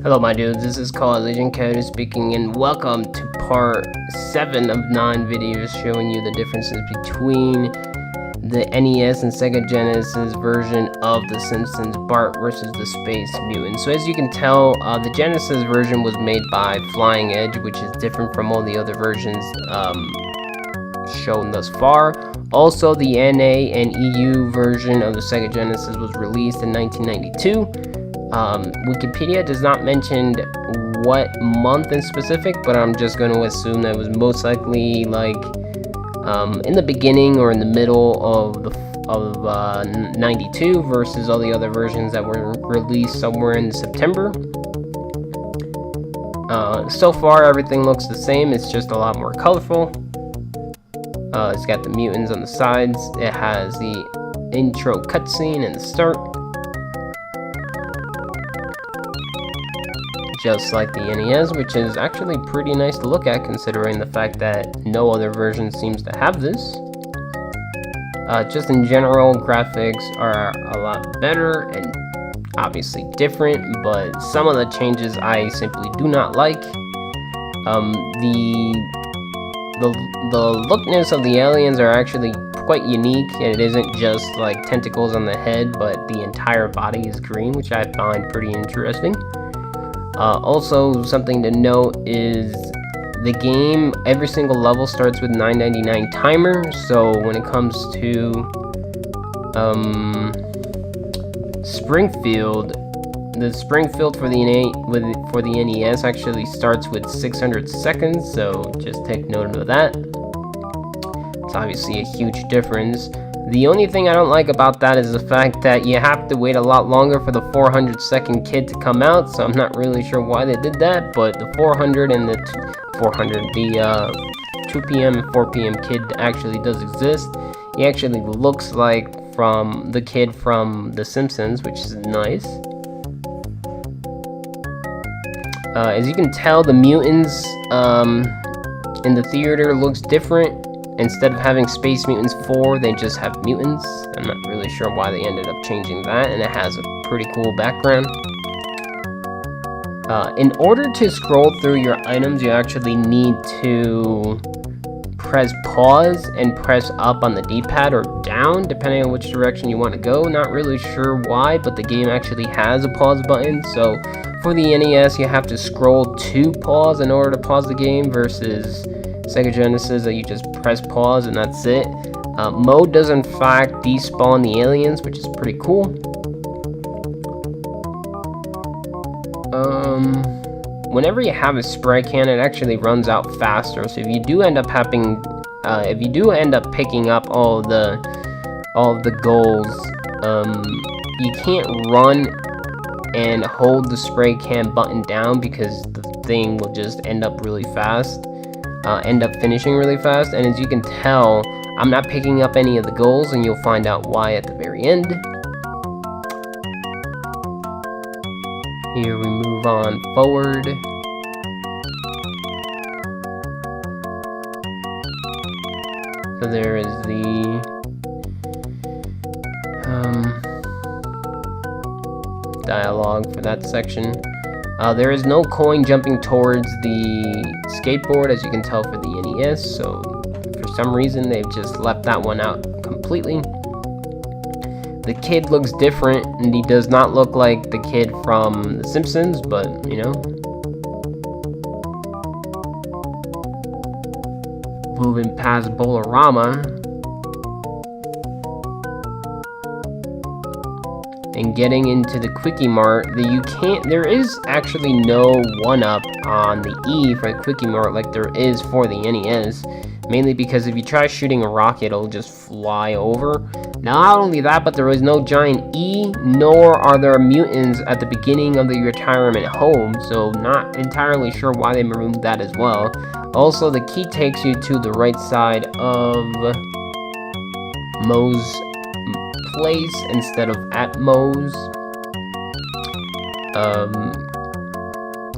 Hello my dudes, this is Legend Coder speaking, and welcome to part 7 of 9 videos showing you the differences between the NES and Sega Genesis version of The Simpsons Bart versus the Space Mutants. So as you can tell, the Genesis version was made by Flying Edge, which is different from all the other versions shown thus far. Also, the NA and EU version of the Sega Genesis was released in 1992. Wikipedia does not mention what month in specific, but I'm just going to assume that it was most likely like in the beginning or in the middle of 92 versus all the other versions that were released somewhere in September. So far everything looks the same, it's just a lot more colorful. It's got the mutants on the sides, it has the intro cutscene in the start, just like the NES, which is actually pretty nice to look at considering the fact that no other version seems to have this. Just in general, graphics are a lot better and obviously different, but some of the changes I simply do not like. The lookness of the aliens are actually quite unique. It isn't just like tentacles on the head, but the entire body is green, which I find pretty interesting. Also, something to note is the game, every single level starts with 9.99 timer, so when it comes to Springfield, the Springfield for the NES actually starts with 600 seconds, so just take note of that. It's obviously a huge difference. The only thing I don't like about that is the fact that you have to wait a lot longer for the 400-second kid to come out, so I'm not really sure why they did that, but the 400 and the 2 p.m. and 4 p.m. kid actually does exist. He actually looks like from the kid from The Simpsons, which is nice. As you can tell, the mutants in the theater looks different. Instead of having Space Mutants 4, they just have mutants. I'm not really sure why they ended up changing that, and it has a pretty cool background. In order to scroll through your items, you actually need to press pause and press up on the D-pad or down, depending on which direction you want to go. Not really sure why, but the game actually has a pause button, so for the NES, you have to scroll to pause in order to pause the game, versus Sega Genesis that you just press pause and that's it. Mode does in fact despawn the aliens, which is pretty cool. Whenever you have a spray can, it actually runs out faster. So if you do end up picking up all the goals, you can't run and hold the spray can button down because the thing will just end up finishing really fast. And as you can tell, I'm not picking up any of the goals, and you'll find out why at the very end. Here we move on forward. So there is the dialogue for that section. There is no coin jumping towards the skateboard, as you can tell, for the NES, so for some reason they've just left that one out completely. The kid looks different, and he does not look like the kid from The Simpsons, but, you know. Moving past Bolorama and getting into the Quickie Mart, there is actually no 1-up on the E for the Quickie Mart like there is for the NES, mainly because if you try shooting a rocket, it'll just fly over. Now, not only that, but there is no giant E, nor are there mutants at the beginning of the retirement home, so not entirely sure why they removed that as well. Also, the key takes you to the right side of Moe's place instead of at Moe's.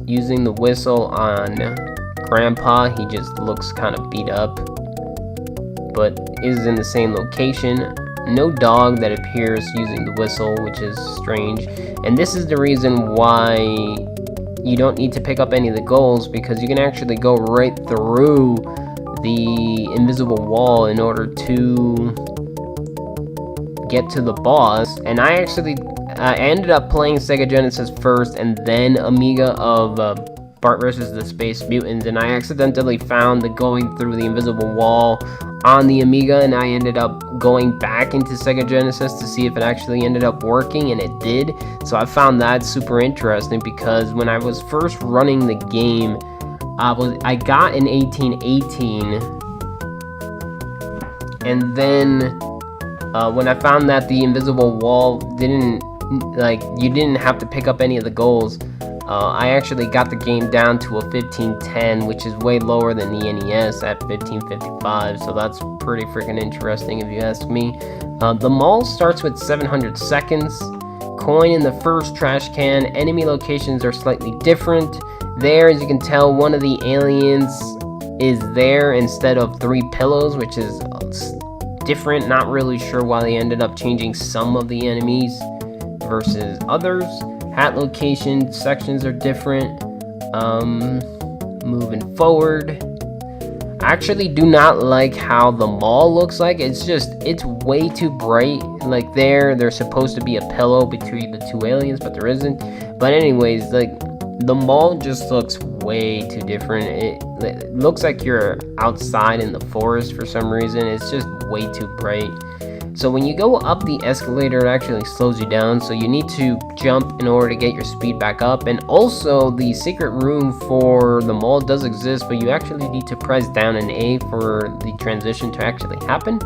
Using the whistle on Grandpa, he just looks kind of beat up, but is in the same location. No dog that appears using the whistle, which is strange. And this is the reason why you don't need to pick up any of the goals because you can actually go right through the invisible wall in order to get to the boss. And I ended up playing Sega Genesis first and then Amiga of Bart versus the Space Mutants, and I accidentally found the going through the invisible wall on the Amiga, and I ended up going back into Sega Genesis to see if it actually ended up working, and it did. So I found that super interesting because when I was first running the game, I got an 1818, and then when I found that the invisible wall you didn't have to pick up any of the goals, I actually got the game down to a 1510, which is way lower than the NES at 1555, so that's pretty freaking interesting if you ask me. The mall starts with 700 seconds, coin in the first trash can, enemy locations are slightly different. There, as you can tell, one of the aliens is there instead of 3 pillows, which is different. Not really sure why they ended up changing some of the enemies versus others. Hat location sections are different. Moving forward, I actually do not like how the mall looks like. It's way too bright. Like there's supposed to be a pillow between the 2 aliens, but there isn't. But anyways, like the mall just looks way too different. It looks like you're outside in the forest for some reason. It's just way too bright. So when you go up the escalator, it actually slows you down, so you need to jump in order to get your speed back up. And also, the secret room for the mall does exist, but you actually need to press down an A for the transition to actually happen.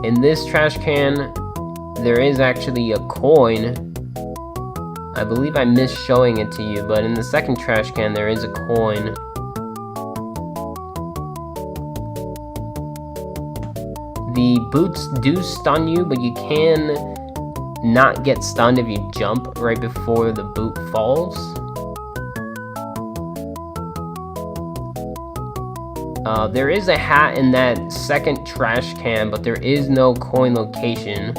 In this trash can, there is actually a coin. I believe I missed showing it to you, but in the second trash can, there is a coin. The boots do stun you, but you can not get stunned if you jump right before the boot falls. There is a hat in that second trash can, but there is no coin location.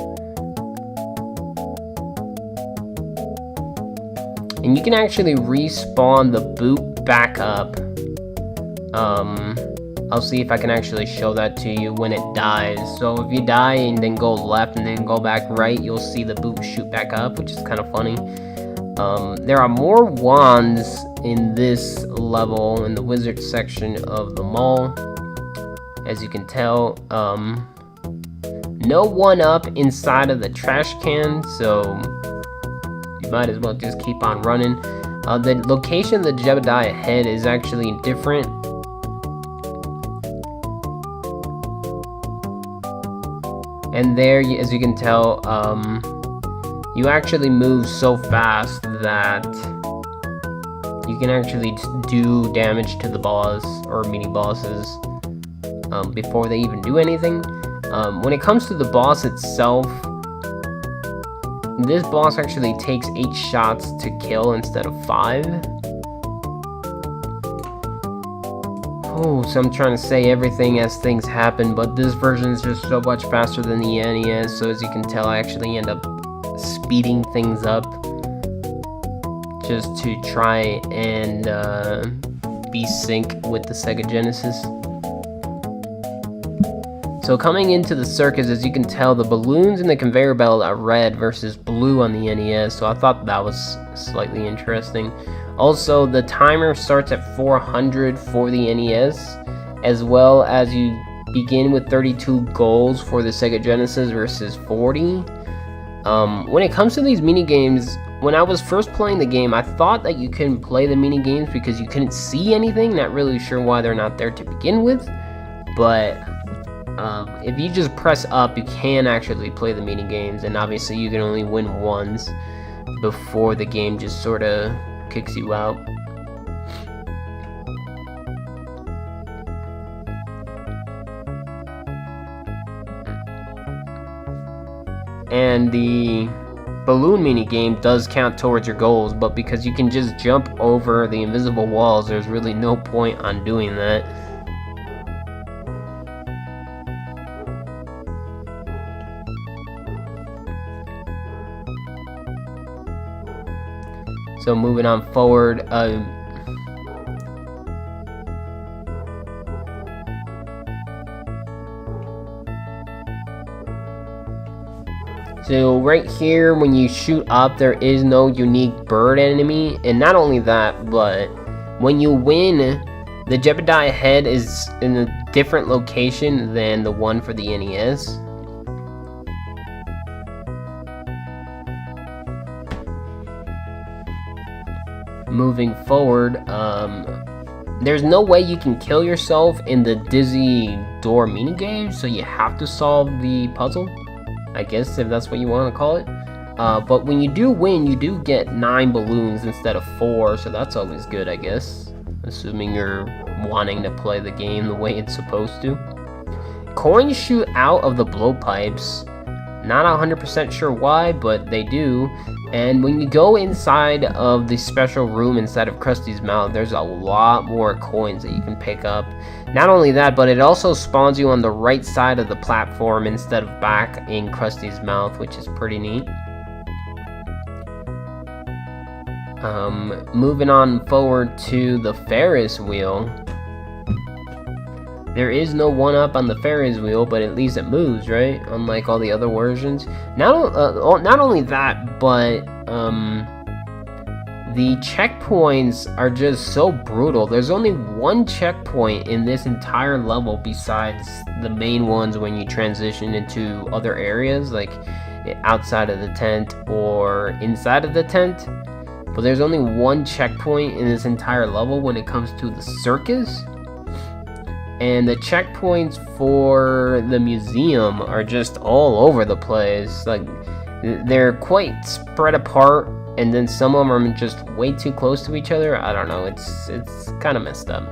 And you can actually respawn the boot back up. I'll see if I can actually show that to you when it dies. So if you die and then go left and then go back right, you'll see the boot shoot back up, which is kind of funny. There are more wands in this level in the wizard section of the mall. As you can tell, no 1-up inside of the trash can, so you might as well just keep on running. The location of the Jebediah head is actually different. And there, as you can tell, you actually move so fast that you can actually do damage to the boss or mini bosses before they even do anything. When it comes to the boss itself, this boss actually takes 8 shots to kill instead of 5. Oh, so I'm trying to say everything as things happen, but this version is just so much faster than the NES, so as you can tell, I actually end up speeding things up just to try and be sync with the Sega Genesis. So coming into the circus, as you can tell, the balloons in the conveyor belt are red versus blue on the NES, so I thought that was slightly interesting. Also, the timer starts at 400 for the NES, as well as you begin with 32 goals for the Sega Genesis versus 40. When it comes to these mini games, when I was first playing the game, I thought that you couldn't play the mini games because you couldn't see anything. Not really sure why they're not there to begin with, but if you just press up, you can actually play the mini games, and obviously you can only win once before the game just sort of kicks you out. And the balloon mini game does count towards your goals, but because you can just jump over the invisible walls, there's really no point on doing that. So moving on forward, so right here, when you shoot up, there is no unique bird enemy, and not only that, but when you win, the Jebediah head is in a different location than the one for the NES. Moving forward, there's no way you can kill yourself in the dizzy door minigame, so you have to solve the puzzle, I guess, if that's what you want to call it. But when you do win, you do get 9 balloons instead of 4, so that's always good, I guess, assuming you're wanting to play the game the way it's supposed to. Coins shoot out of the blowpipes. Not 100% sure why, but they do. And when you go inside of the special room inside of Krusty's mouth, there's a lot more coins that you can pick up. Not only that, but it also spawns you on the right side of the platform instead of back in Krusty's mouth, which is pretty neat. Moving on forward to the Ferris wheel. There is no 1-up on the Ferris wheel, but at least it moves, right? Unlike all the other versions. Not only that, but the checkpoints are just so brutal. There's only 1 checkpoint in this entire level besides the main ones when you transition into other areas, like outside of the tent or inside of the tent. But there's only 1 checkpoint in this entire level when it comes to the circus. And the checkpoints for the museum are just all over the place. Like, they're quite spread apart, and then some of them are just way too close to each other. I don't know, it's kind of messed up.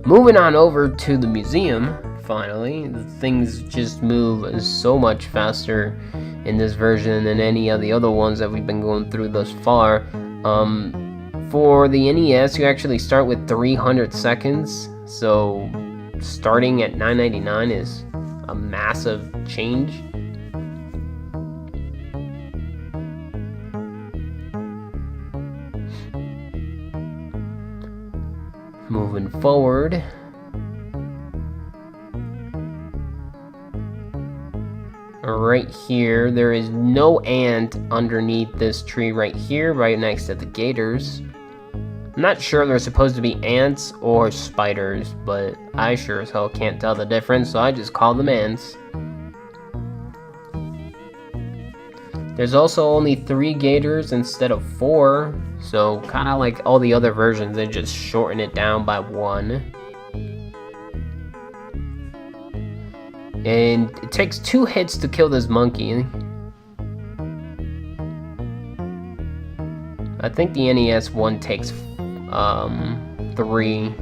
Moving on over to the museum, finally. Things just move so much faster in this version than any of the other ones that we've been going through thus far. For the NES, you actually start with 300 seconds, so starting at $9.99 is a massive change. Moving forward. Right here, there is no ant underneath this tree right here, right next to the gators. I'm not sure they're supposed to be ants or spiders, but I sure as hell can't tell the difference, so I just call them ants. There's also only 3 gators instead of 4, so kind of like all the other versions, they just shorten it down by 1. And it takes 2 hits to kill this monkey. I think the NES one takes 3.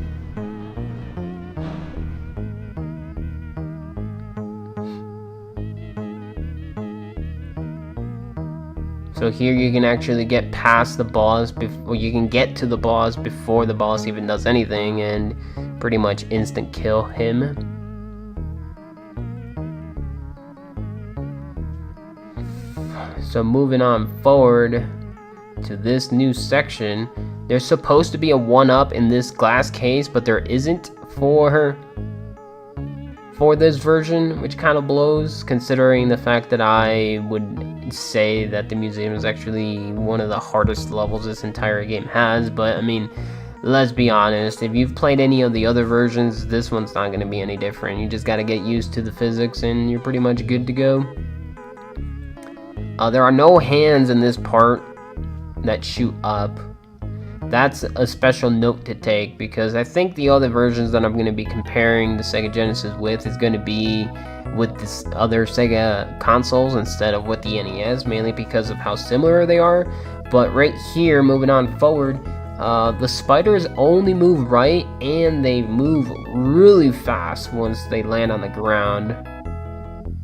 So here you can actually get past the boss, or you can get to the boss before the boss even does anything and pretty much instant kill him. So moving on forward to this new section, there's supposed to be a 1-up in this glass case, but there isn't for this version, which kind of blows, considering the fact that I would say that the museum is actually one of the hardest levels this entire game has. But I mean, let's be honest, if you've played any of the other versions, this one's not going to be any different. You just got to get used to the physics and you're pretty much good to go. There are no hands in this part that shoot up. That's a special note to take, because I think the other versions that I'm going to be comparing the Sega Genesis with is going to be with this other Sega consoles instead of with the NES, mainly because of how similar they are. But right here, moving on forward, the spiders only move right, and they move really fast once they land on the ground.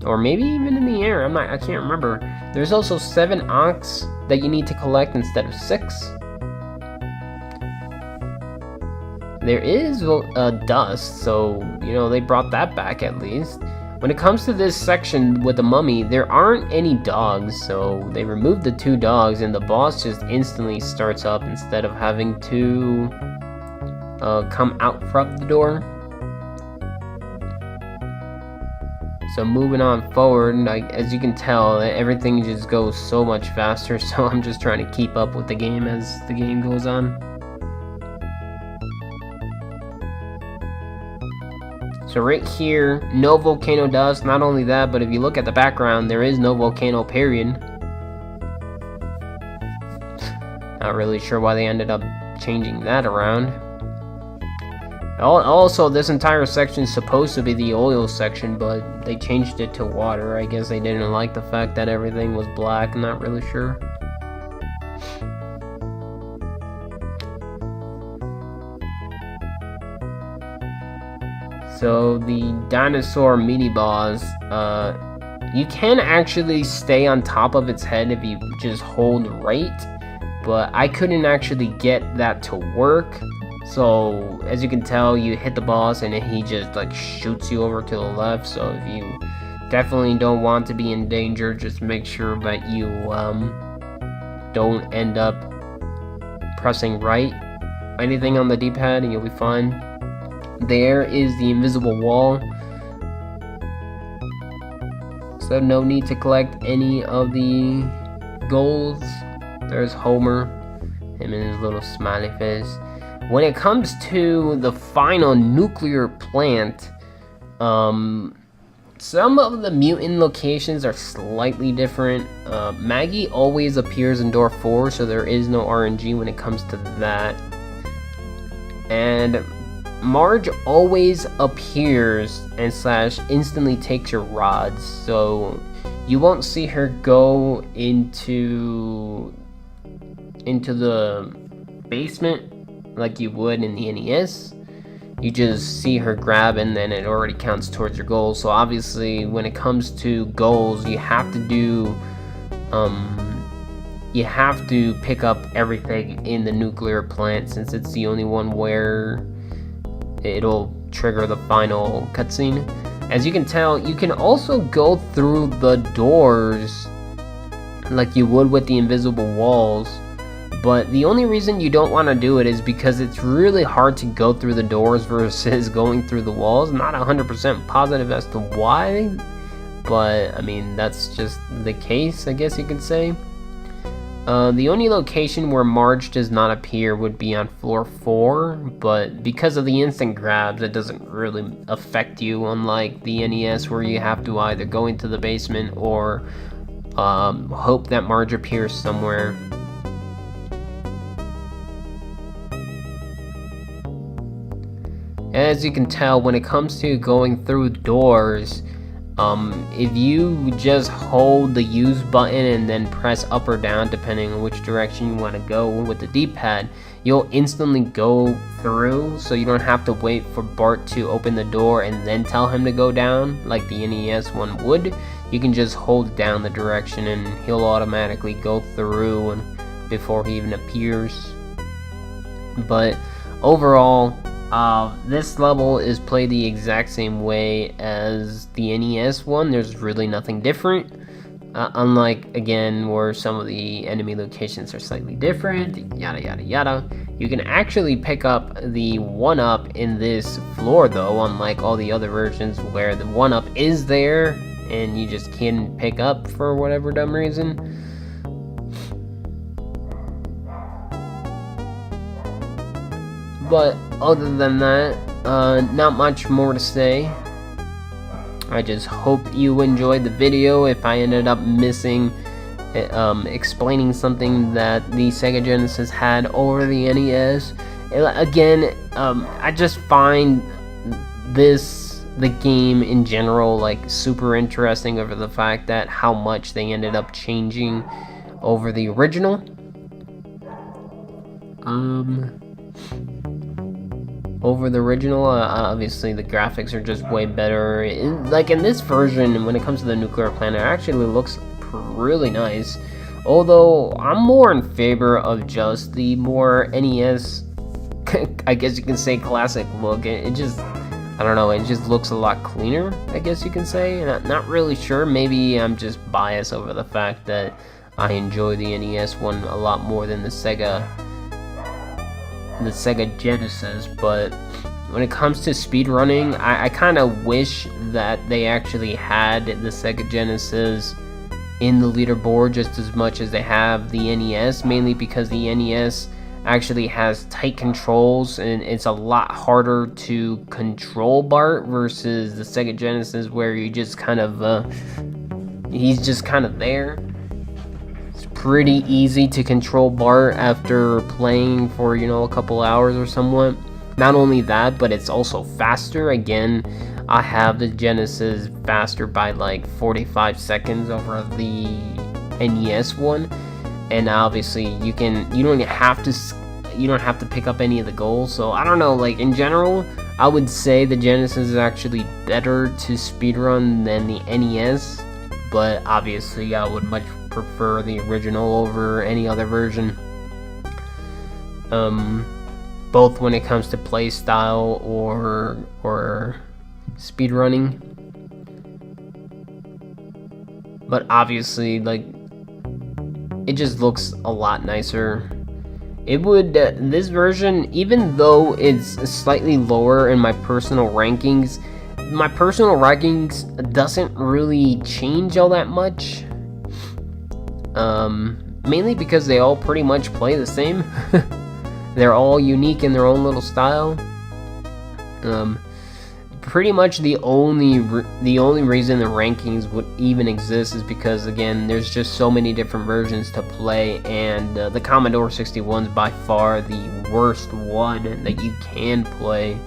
Or maybe even in the air, I can't remember. There's also 7 ox that you need to collect instead of 6. There is dust, so, you know, they brought that back at least. When it comes to this section with the mummy, there aren't any dogs, so they removed the 2 dogs and the boss just instantly starts up instead of having to come out from the door. So moving on forward, as you can tell, everything just goes so much faster, so I'm just trying to keep up with the game as the game goes on. So right here, no volcano dust. Not only that, but if you look at the background, there is no volcano, period. Not really sure why they ended up changing that around. Also, this entire section is supposed to be the oil section, but they changed it to water. I guess they didn't like the fact that everything was black. I'm not really sure. So the dinosaur mini boss, you can actually stay on top of its head if you just hold right, but I couldn't actually get that to work. So as you can tell, you hit the boss and he just like shoots you over to the left. So if you definitely don't want to be in danger, just make sure that you don't end up pressing right anything on the D-pad and you'll be fine. There is the invisible wall, so no need to collect any of the golds. There's Homer, him and his little smiley face. When it comes to the final nuclear plant, some of the mutant locations are slightly different. Maggie always appears in door 4, so there is no RNG when it comes to that. And Marge always appears and / instantly takes your rods, so you won't see her go into the basement like you would in the NES. You just see her grab and then it already counts towards your goals. So obviously when it comes to goals, you have to do you have to pick up everything in the nuclear plant, since it's the only one where it'll trigger the final cutscene. As you can tell, you can also go through the doors like you would with the invisible walls, but the only reason you don't want to do it is because it's really hard to go through the doors versus going through the walls. Not 100% positive as to why, but I mean, that's just the case, I guess you could say. The only location where Marge does not appear would be on floor 4, but because of the instant grabs, it doesn't really affect you, unlike the NES where you have to either go into the basement or hope that Marge appears somewhere. As you can tell, when it comes to going through doors, if you just hold the use button and then press up or down depending on which direction you want to go with the D-pad, you'll instantly go through, so you don't have to wait for Bart to open the door and then tell him to go down like the NES one would. You can just hold down the direction and he'll automatically go through and before he even appears. But overall, this level is played the exact same way as the NES one. There's really nothing different, unlike again where some of the enemy locations are slightly different, yada yada yada. You can actually pick up the 1-up in this floor though, unlike all the other versions where the 1-up is there and you just can't pick up for whatever dumb reason. But other than that, not much more to say. I just hope you enjoyed the video. If I ended up missing explaining something that the Sega Genesis had over the NES, again, I just find the game in general like super interesting over the fact that how much they ended up changing over the original. Obviously the graphics are just way better. Like in this version, when it comes to the nuclear plant, it actually looks really nice. Although I'm more in favor of just the more NES, I guess you can say, classic look. I don't know, it just looks a lot cleaner, I guess you can say. Not really sure, maybe I'm just biased over the fact that I enjoy the NES one a lot more than the Sega Genesis, but when it comes to speedrunning, I kind of wish that they actually had the Sega Genesis in the leaderboard just as much as they have the NES, mainly because the NES actually has tight controls and it's a lot harder to control Bart versus the Sega Genesis, where you just kind of he's just kind of there. It's pretty easy to control Bart after playing for, you know, a couple hours or somewhat. Not only that, but it's also faster. Again, I have the Genesis faster by like 45 seconds over the NES one. And obviously you don't have to pick up any of the goals. So I don't know, like in general, I would say the Genesis is actually better to speedrun than the NES, but obviously I would much prefer the original over any other version. Both when it comes to play style or speedrunning. But obviously, like, it just looks a lot nicer. It would, this version, even though it's slightly lower in my personal rankings doesn't really change all that much. Mainly because they all pretty much play the same. They're all unique in their own little style. Pretty much the only reason the rankings would even exist is because, again, there's just so many different versions to play, and the Commodore 61 is by far the worst one that you can play.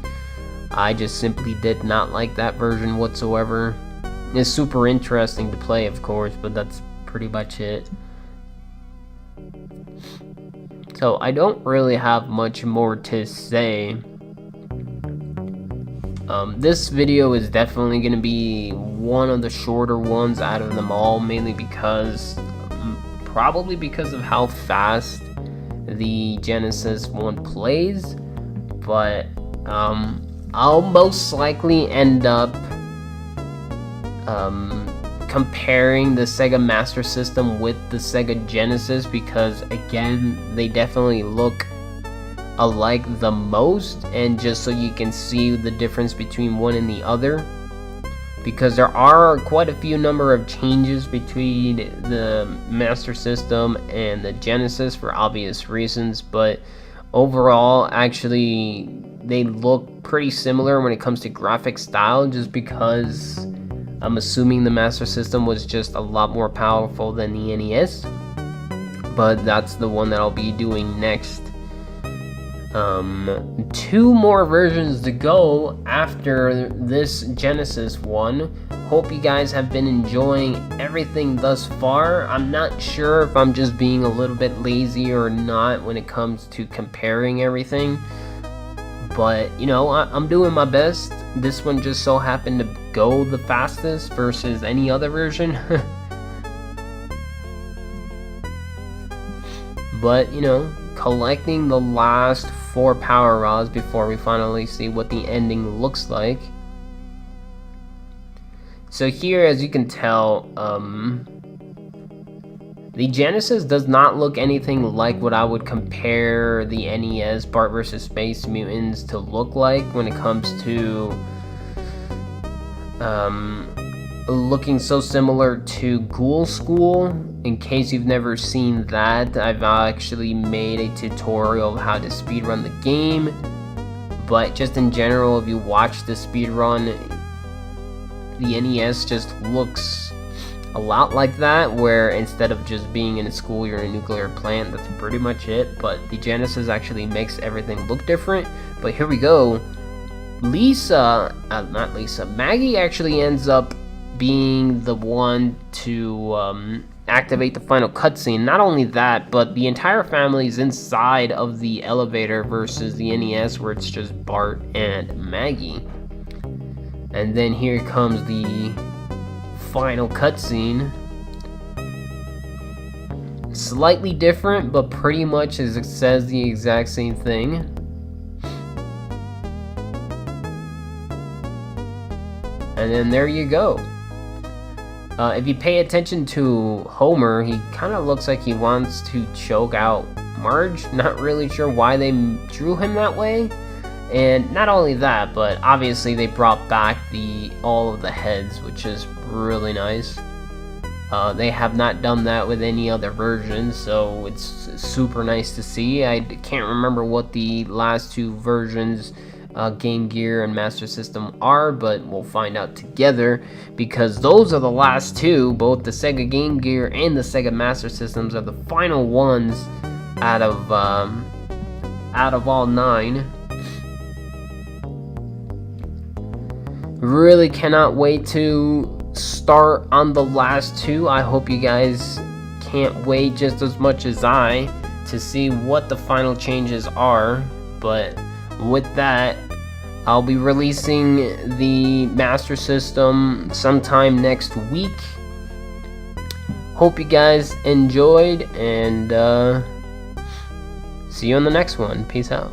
I just simply did not like that version whatsoever. It's super interesting to play, of course, but that's pretty much it. So I don't really have much more to say. This video is definitely going to be one of the shorter ones out of them all, mainly because, probably because of how fast the Genesis one plays, but I'll most likely end up comparing the Sega Master System with the Sega Genesis, because again, they definitely look alike the most, and just so you can see the difference between one and the other, because there are quite a few number of changes between the Master System and the Genesis for obvious reasons, but overall actually they look pretty similar when it comes to graphic style, just because I'm assuming the Master System was just a lot more powerful than the NES, but that's the one that I'll be doing next. 2 more versions to go after this Genesis one. Hope you guys have been enjoying everything thus far. I'm not sure if I'm just being a little bit lazy or not when it comes to comparing everything, but you know, I'm doing my best. This one just so happened to go the fastest versus any other version. But you know, collecting the last 4 power rods before we finally see what the ending looks like. So here, as you can tell, the Genesis does not look anything like what I would compare the NES Bart vs. Space Mutants to look like when it comes to looking so similar to Ghoul School. In case you've never seen that, I've actually made a tutorial of how to speedrun the game, but just in general, if you watch the speedrun, the NES just looks a lot like that, where instead of just being in a school, you're in a nuclear plant. That's pretty much it, but the Genesis actually makes everything look different. But here we go. Maggie actually ends up being the one to activate the final cutscene. Not only that, but the entire family is inside of the elevator versus the NES, where it's just Bart and Maggie. And then here comes the final cutscene. Slightly different, but pretty much as it says the exact same thing. And then there you go. If you pay attention to Homer, he kind of looks like he wants to choke out Marge. Not really sure why they drew him that way. And not only that, but obviously they brought back all of the heads, which is really nice. They have not done that with any other version, so it's super nice to see. I can't remember what the last two versions, Game Gear and Master System, are, but we'll find out together, because those are the last two. Both the Sega Game Gear and the Sega Master Systems are the final ones out of all 9. Really cannot wait to start on the last two. I hope you guys can't wait just as much as I to see what the final changes are. But with that, I'll be releasing the Master System sometime next week. Hope you guys enjoyed, and see you on the next one. Peace out.